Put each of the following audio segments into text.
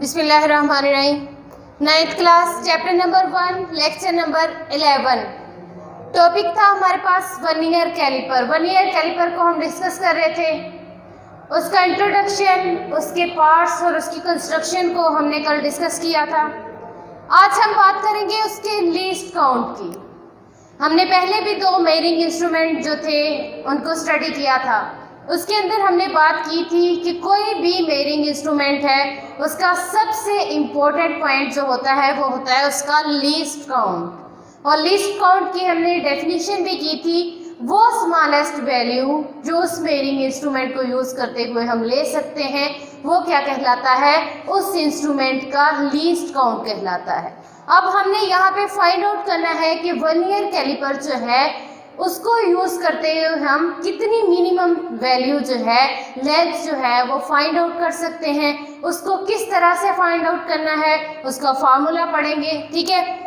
बिस्मिल्लाहिर्रहमानिर्रहीम। 9th class chapter number 1 lecture number 11। Topic था हमारे पास वर्नियर कैलिपर। वर्नियर कैलिपर को हम डिस्कस कर रहे थे, उसका इंट्रोडक्शन, उसके पार्ट्स और उसकी कंस्ट्रक्शन को हमने कल डिस्कस किया था। आज हम बात करेंगे उसके लीस्ट काउंट की। हमने पहले भी 2 मेजरिंग इंस्ट्रूमेंट जो थे उनको स्टडी किया था। उसके अंदर हमने बात की थी कि कोई भी मेजरिंग इंस्ट्रूमेंट है उसका सबसे इम्पोर्टेंट पॉइंट जो होता है वो होता है उसका लीस्ट काउंट। और लीस्ट काउंट की हमने डेफिनेशन भी की थी, वो स्मॉलेस्ट वैल्यू जो उस मेजरिंग इंस्ट्रूमेंट को यूज़ करते हुए हम ले सकते हैं वो क्या कहलाता है, उस इंस्ट्रूमेंट का लीस्ट काउंट कहलाता है। अब हमने यहाँ पे फाइंड आउट करना है कि वर्नियर कैलिपर जो है उसको यूज़ करते हुए हम कितनी मिनिमम वैल्यू जो है, लेंथ जो है वो फाइंड आउट कर सकते हैं। उसको किस तरह से फाइंड आउट करना है उसका फार्मूला पढ़ेंगे, ठीक है।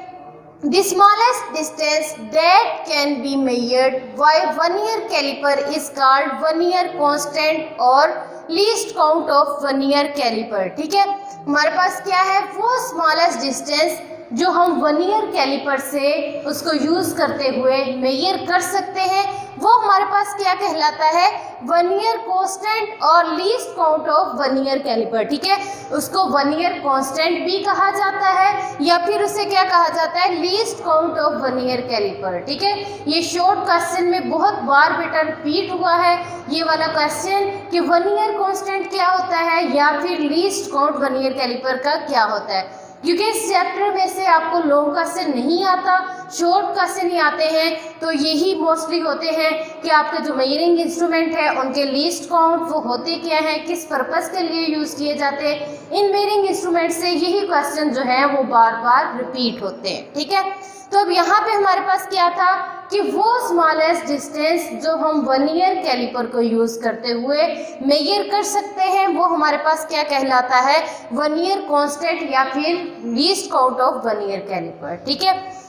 The smallest distance that can be measured by vernier caliper is called vernier constant और least count of vernier caliper, ठीक है। हमारे पास क्या है, वो स्मॉलेस्ट डिस्टेंस जो हम वर्नियर कैलिपर से उसको यूज़ करते हुए मेजर कर सकते हैं वो हमारे पास क्या कहलाता है, वर्नियर कांस्टेंट और least count of vernier caliper, ठीक है। उसको वर्नियर कांस्टेंट भी कहा जाता है या फिर उसे क्या कहा जाता है, least count of vernier caliper, ठीक है। ये शॉर्ट क्वेश्चन में बहुत बार बेटा रिपीट हुआ है ये वाला क्वेश्चन कि वर्नियर कांस्टेंट क्या होता है या फिर लीस्ट काउंट वर्नियर कैलिपर का क्या होता है। क्योंकि इस चैप्टर में से आपको लॉन्ग क्वेश्चन नहीं आता, शॉर्ट क्वेश्चन ही आते हैं, तो यही मोस्टली होते हैं कि आपके जो मेजरिंग इंस्ट्रूमेंट है उनके लीस्ट काउंट वो होते क्या हैं, किस पर्पस के लिए यूज़ किए जाते हैं। इन मेजरिंग इंस्ट्रूमेंट से यही क्वेश्चन जो है वो बार बार रिपीट होते हैं, ठीक है। तो अब यहाँ पे हमारे पास क्या था कि वो स्मॉलेस्ट डिस्टेंस जो हम वर्नियर कैलिपर को यूज़ करते हुए मेजर कर सकते हैं वो हमारे पास क्या कहलाता है, वर्नियर कांस्टेंट या फिर least count of vernier caliper, ठीक है।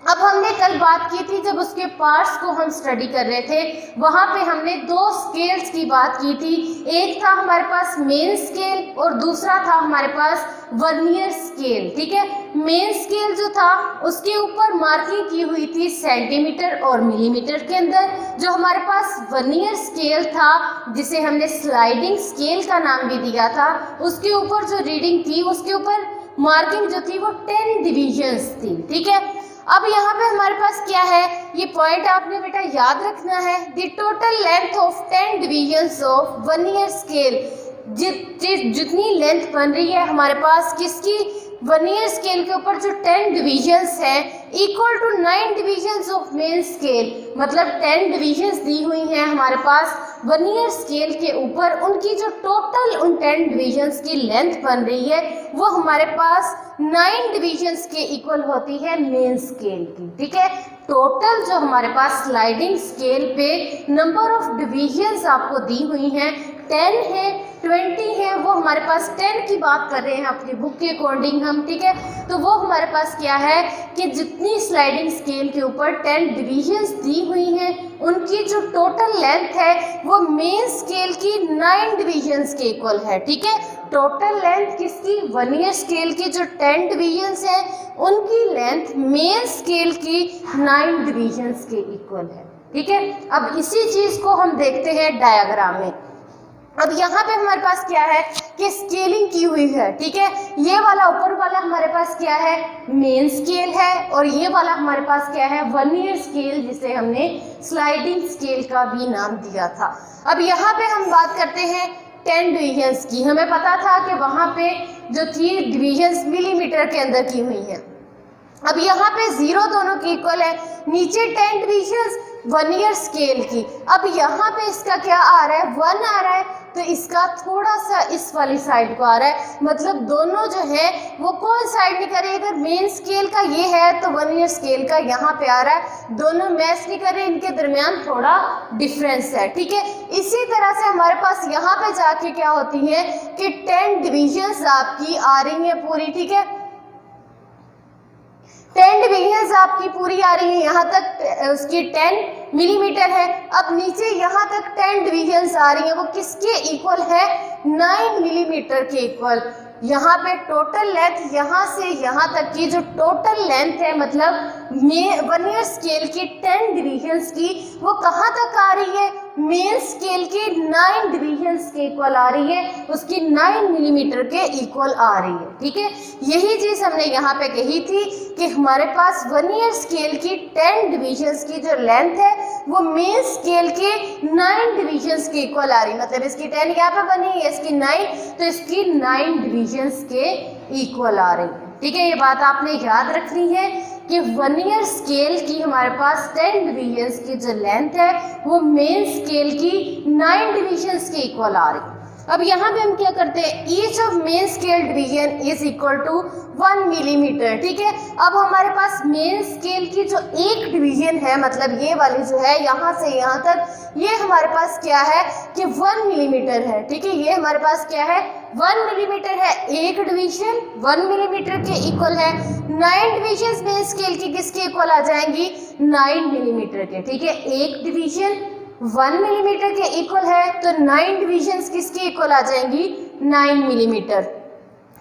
अब हमने कल बात की थी जब उसके पार्ट्स को हम स्टडी कर रहे थे, वहाँ पे हमने 2 स्केल्स की बात की थी। एक था हमारे पास मेन स्केल और दूसरा था हमारे पास वर्नियर स्केल, ठीक है। मेन स्केल जो था उसके ऊपर मार्किंग की हुई थी सेंटीमीटर और मिलीमीटर के अंदर। जो हमारे पास वर्नियर स्केल था जिसे हमने स्लाइडिंग स्केल का नाम भी दिया था, उसके ऊपर जो रीडिंग थी उसके ऊपर मार्किंग जो थी वो 10 डिविजन्स थी, ठीक है। अब यहाँ पे हमारे पास क्या है, ये पॉइंट आपने बेटा याद रखना है, the total length of 10 divisions of vernier scale, जितनी लेंथ बन रही है हमारे पास किसकी, वर्नियर स्केल के ऊपर जो 10 डिविजन्स हैं equal to 9 divisions of main scale, मतलब 10 डिविजन्स दी हुई हैं हमारे पास वर्नियर स्केल के ऊपर, उनकी जो टोटल उन 10 डिविजन्स की लेंथ बन रही है वो हमारे पास 9 डिविजन्स के इक्वल होती है मेन स्केल की, ठीक है। टोटल जो हमारे पास स्लाइडिंग स्केल पे नंबर ऑफ डिविजन्स आपको दी हुई हैं 10 है, 20 है, वो हमारे पास 10 की बात कर रहे हैं अपनी बुक के अकॉर्डिंग हम, ठीक है। तो वो हमारे पास क्या है कि जितनी स्लाइडिंग स्केल के ऊपर 10 डिविजन्स दी हुई हैं उनकी जो टोटल लेंथ है वो मेन स्केल की 9 डिविजन्स के इक्वल है, ठीक है। टोटल लेंथ किसकी, वर्नियर स्केल की जो 10 डिविजन्स हैं उनकी लेंथ मेन स्केल की 9 डिविजन्स के इक्वल है, ठीक है। अब इसी चीज़ को हम देखते हैं डायग्राम में। अब यहाँ पे हमारे पास क्या है कि स्केलिंग की हुई है, ठीक है। ये वाला ऊपर वाला हमारे पास क्या है, मेन स्केल है, और ये वाला हमारे पास क्या है, वर्नियर स्केल, जिसे हमने स्लाइडिंग स्केल का भी नाम दिया था। अब यहाँ पे हम बात करते हैं 10 डिविजन्स की। हमें पता था कि वहाँ पे जो थी डिविजन्स मिलीमीटर के अंदर की हुई हैं। अब यहाँ पे 0 दोनों की इक्वल है, नीचे 10 डिविजन्स वर्नियर स्केल की। अब यहाँ पे इसका क्या आ रहा है, 1 आ रहा है, तो इसका थोड़ा सा इस वाली साइड को आ रहा है, मतलब दोनों जो है वो कौन साइड नहीं कर रहे, अगर मेन स्केल का ये है तो वर्नियर स्केल का यहाँ पे आ रहा है, दोनों मैच नहीं कर रहे, इनके दरमियान थोड़ा डिफरेंस है, ठीक है। इसी तरह से हमारे पास यहाँ पे जाके क्या होती है कि 10 डिविजन्स आपकी आ रही है पूरी, ठीक है। 10 डिविजन्स आपकी पूरी आ रही है, यहाँ तक उसकी 10 मिलीमीटर है। अब नीचे यहाँ तक 10 डिविजन्स आ रही है, वो किसके इक्वल है, 9 मिलीमीटर के इक्वल। यहाँ पे टोटल लेंथ यहाँ से यहाँ तक की जो टोटल लेंथ है, मतलब वर्नियर स्केल की 10 डिवीजन्स की, वो कहाँ तक आ रही है, मेन स्केल की 9 डिवीजन्स के इक्वल आ रही है, उसकी 9 मिलीमीटर के इक्वल आ रही है। ठीक है, यही चीज़ हमने यहाँ पे कही थी कि हमारे पास वर्नियर स्केल की 10 डिवीजन्स की जो लेंथ है वो मेन स्केल के 9 डिवीजन्स के इक्वल आ रही है, मतलब इसकी 10 यहाँ पे बनी है, इसकी 9, तो इसकी 9 डिवीजन्स के इक्वल आ रही है। ठीक है, ये बात आपने याद रखनी है कि वर्नियर स्केल की हमारे पास 10 डिवीजन्स की जो लेंथ है वो मेन स्केल की 9 डिवीजन्स के इक्वल आ रही है। अब यहाँ पे हम क्या करते हैं, each of main scale division is equal to 1 millimetre. ठीक है, अब हमारे पास मेन स्केल की जो एक डिवीजन है, मतलब ये वाली जो है यहाँ से यहाँ तक, ये हमारे पास क्या है कि 1 मिलीमीटर है। ठीक है, ये हमारे पास क्या है, 1 मिलीमीटर है। एक डिवीजन 1 मिलीमीटर के इक्वल है। 9 डिवीजन मेन स्केल की किसके इक्वल आ जाएंगी, 9 मिलीमीटर के। ठीक है, एक डिवीजन 1 मिलीमीटर के इक्वल है, तो 9 डिवीजन्स किसके इक्वल आ जाएंगी, 9 millimetre.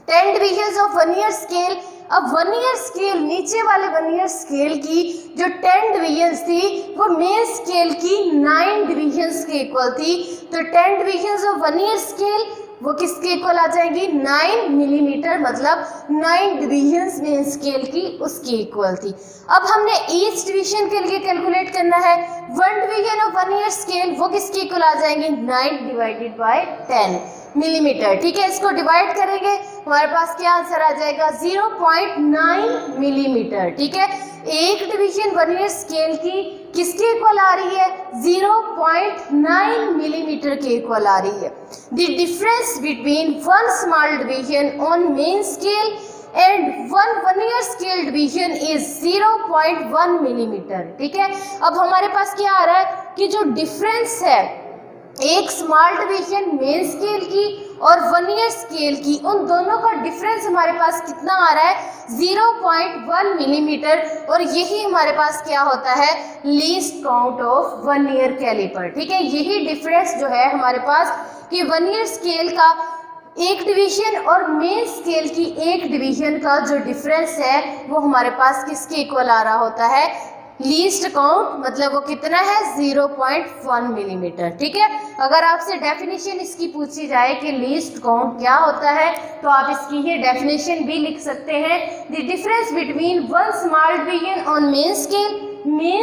10 divisions of vernier scale. अब वर्नियर स्केल, नीचे वाले वर्नियर स्केल की जो 10 डिवीजन्स थी वो मेन स्केल की 9 डिवीजन्स के इक्वल थी, तो 10 डिवीजन्स ऑफ वर्नियर स्केल वो किसके इक्वल आ जाएंगी, 9 मिलीमीटर, मतलब 9 डिवीजन्स मेन स्केल की उसके इक्वल थी। अब हमने ईच डिवीजन के लिए कैलकुलेट करना है। 1 डिवीजन ऑफ वर्नियर स्केल वो किसके इक्वल आ जाएंगे, 9 डिवाइडेड बाय 10 मिलीमीटर। ठीक है, इसको डिवाइड करेंगे, हमारे पास क्या आंसर आ जाएगा, 0.9 मिलीमीटर। ठीक है, एक डिवीजन वर्नियर स्केल की किसके इक्वल आ रही है, 0.9 मिलीमीटर के इक्वल आ रही है। The difference between 1 small division on main scale and 1 vernier scale division is 0.1 millimetre. ठीक है, अब हमारे पास क्या आ रहा है कि जो डिफरेंस है एक स्मॉल डिवीजन मेन स्केल की और वर्नियर स्केल की, उन दोनों का डिफरेंस हमारे पास कितना आ रहा है, 0.1 मिलीमीटर, और यही हमारे पास क्या होता है, least count of vernier caliper. ठीक है, यही डिफरेंस जो है हमारे पास कि वर्नियर स्केल का एक डिवीजन और मेन स्केल की एक डिवीजन का जो डिफरेंस है वो हमारे पास किसके इक्वल आ रहा होता है, लीस्ट काउंट, मतलब वो कितना है, 0.1 मिलीमीटर। ठीक है, अगर आपसे डेफिनेशन इसकी पूछी जाए कि लीस्ट काउंट क्या होता है, तो आप इसकी ये डेफिनेशन भी लिख सकते हैं, the difference between 1 small division on main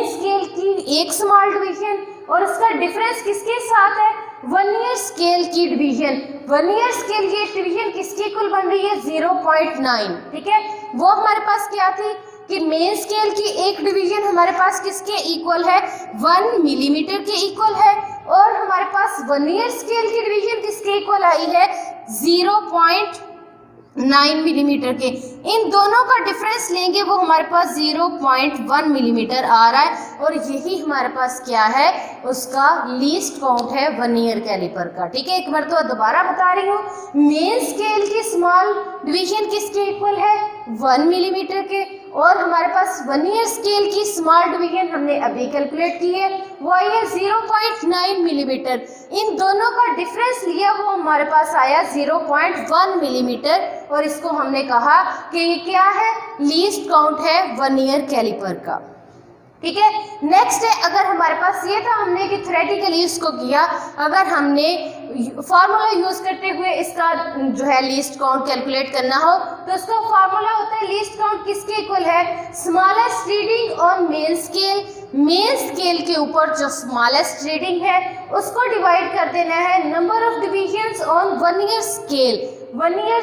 scale की एक स्मॉल डिवीजन और उसका डिफरेंस किसके साथ है, वर्नियर स्केल की डिवीजन। वर्नियर स्केल की एक डिवीजन किसके इक्वल बन रही है, 0.9। ठीक है, वो हमारे पास क्या थी कि मेन स्केल की एक डिवीजन हमारे पास किसके इक्वल है, 1 मिलीमीटर के इक्वल है, और हमारे पास वर्नियर स्केल की डिवीजन किसके इक्वल आई है, 0.9 मिलीमीटर के। इन दोनों का डिफरेंस लेंगे वो हमारे पास 0.1 मिलीमीटर आ रहा है, और यही हमारे पास क्या है, उसका लीस्ट काउंट है वर्नियर कैलिपर का। ठीक है, एक बार तो दोबारा बता रही हूँ, मेन स्केल की स्मॉल डिवीजन किसके इक्वल है, 1 मिलीमीटर के, और हमारे पास वर्नियर स्केल की स्मॉल डिवीजन हमने अभी कैलकुलेट की है, वो आई है 0.9 मिलीमीटर। इन दोनों का डिफरेंस लिया वो हमारे पास आया 0.1 मिलीमीटर, और इसको हमने कहा कि ये क्या है, लीस्ट काउंट है वर्नियर कैलिपर का। ठीक है, नेक्स्ट है, अगर हमारे पास ये था हमने कि थ्योरेटिकली इसको किया, अगर हमने फार्मूला यूज करते हुए इसका जो है लीस्ट काउंट कैलकुलेट करना हो, तो उसका फार्मूला होता है, लीस्ट काउंट किसके इक्वल है, smallest reading on main scale के ऊपर जो स्मॉलेस्ट रीडिंग है उसको डिवाइड कर देना है number of divisions on vernier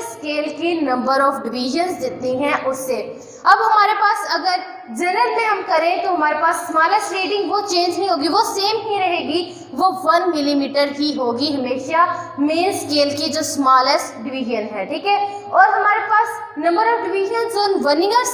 scale की नंबर ऑफ डिविजन्स जितनी हैं उससे। अब हमारे पास अगर जनरल में हम करें तो हमारे पास स्मॉलेस्ट रीडिंग वो चेंज नहीं होगी, वो सेम ही रहेगी, वो 1 मिलीमीटर ही होगी हमेशा मेन स्केल की जो स्मॉलेस्ट डिवीजन है। ठीक है, और हमारे पास number of divisions on vernier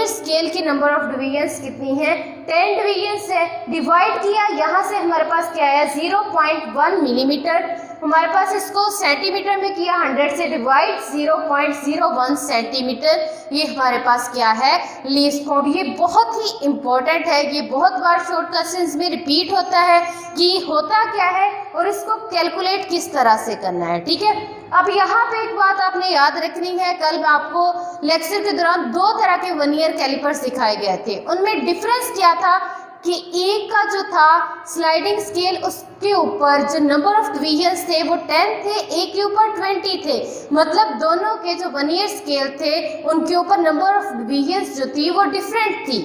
scale की नंबर ऑफ डिविजन्स कितनी है, 10 डिविजन्स है। डिवाइड किया, यहाँ से हमारे पास क्या आया, 0.1 मिलीमीटर, हमारे पास इसको सेंटीमीटर में किया, 100 से डिवाइड, 0.01 सेंटीमीटर ये हमारे पास क्या है, लीस्ट काउंट। ये बहुत ही इंपॉर्टेंट है, ये बहुत बार शॉर्ट क्वेश्चंस में रिपीट होता है कि होता क्या है और इसको कैलकुलेट किस तरह से करना है, ठीक है। अब यहाँ पे एक बात आपने याद रखनी है, कल मैं आपको लेक्चर के दौरान 2 तरह के वर्नियर कैलिपर्स दिखाए गए थे, उनमें डिफरेंस क्या था कि एक का जो था स्लाइडिंग स्केल, उसके ऊपर जो नंबर ऑफ डिवीजन्स थे वो 10 थे, एक के ऊपर 20 थे, मतलब दोनों के जो वर्नियर स्केल थे उनके ऊपर नंबर ऑफ डिवीजन्स जो थी वो डिफरेंट थी।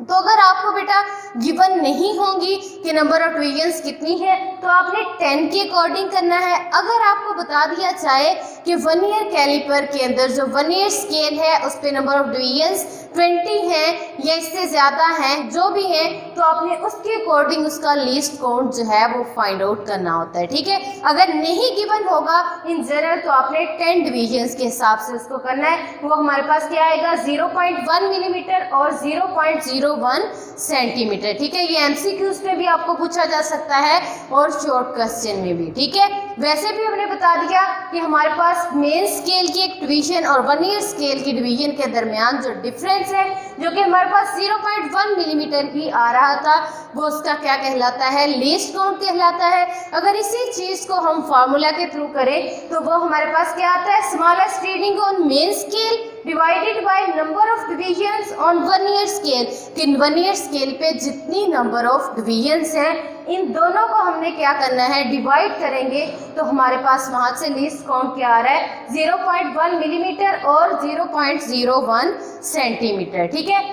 तो अगर आपको बेटा गिवन नहीं होंगी कि नंबर ऑफ डिवीजन्स कितनी है तो आपने 10 के अकॉर्डिंग करना है। अगर आपको बता दिया जाए कि वर्नियर कैलिपर के अंदर जो वर्नियर स्केल है उस पे नंबर ऑफ डिवीजन्स 20 हैं या इससे ज़्यादा हैं, जो भी हैं, तो आपने उसके अकॉर्डिंग उसका लीस्ट काउंट जो है वो फाइंड आउट करना होता है, ठीक है। अगर नहीं गिवन होगा इन जनरल तो आपने 10 डिवीजन्स के हिसाब से उसको करना है। वो हमारे पास क्या आएगा, 0.1 मिलीमीटर और 0.01 सेंटीमीटर, ठीक है। ये एमसीक्यूज में भी आपको पूछा जा सकता है और शॉर्ट क्वेश्चन में भी, ठीक है। वैसे भी हमने बता दिया कि हमारे पास मेन स्केल की एक डिवीजन और वर्नियर स्केल की डिवीजन के दरमियान जो डिफरेंस है, जो कि हमारे पास 0.1 मिलीमीटर ही आ रहा था, वो उसका क्या कहलाता है, लीस्ट काउंट कहलाता है। अगर इसी चीज़ को हम फार्मूला के थ्रू करें तो वो हमारे पास क्या आता है, smallest reading on main scale divided by number of divisions on vernier scale. कि वर्नियर स्केल पे जितनी नंबर ऑफ डिवीजन्स हैं इन दोनों को हमने क्या करना है, डिवाइड करेंगे, तो हमारे पास वहाँ से लीस्ट काउंट क्या आ रहा है, 0.1 मिलीमीटर और 0.01 सेंटीमीटर, ठीक है।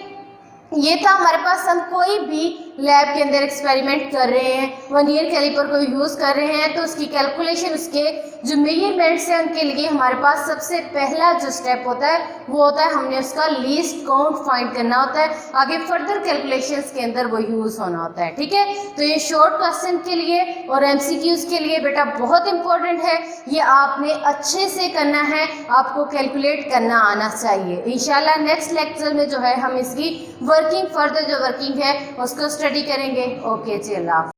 ये था हमारे पास, हम कोई भी लैब के अंदर एक्सपेरिमेंट कर रहे हैं, वर्नियर कैलिपर को यूज़ कर रहे हैं, तो उसकी कैलकुलेशन, उसके जो मेजरमेंट्स हैं उनके लिए हमारे पास सबसे पहला जो स्टेप होता है वो होता है हमने उसका लीस्ट काउंट फाइंड करना होता है, आगे फर्दर कैलकुलेशंस के अंदर वो यूज़ होना होता है, ठीक है। तो ये शॉर्ट क्वेश्चन के लिए और एमसीक्यूज़ के लिए बेटा बहुत इंपॉर्टेंट है, ये आपने अच्छे से करना है, आपको कैलकुलेट करना आना चाहिए। इंशाल्लाह नेक्स्ट लेक्चर में जो है हम इसकी वर्किंग, फर्दर जो वर्किंग है उसको स्टडी करेंगे। ओके जी, अल्लाह।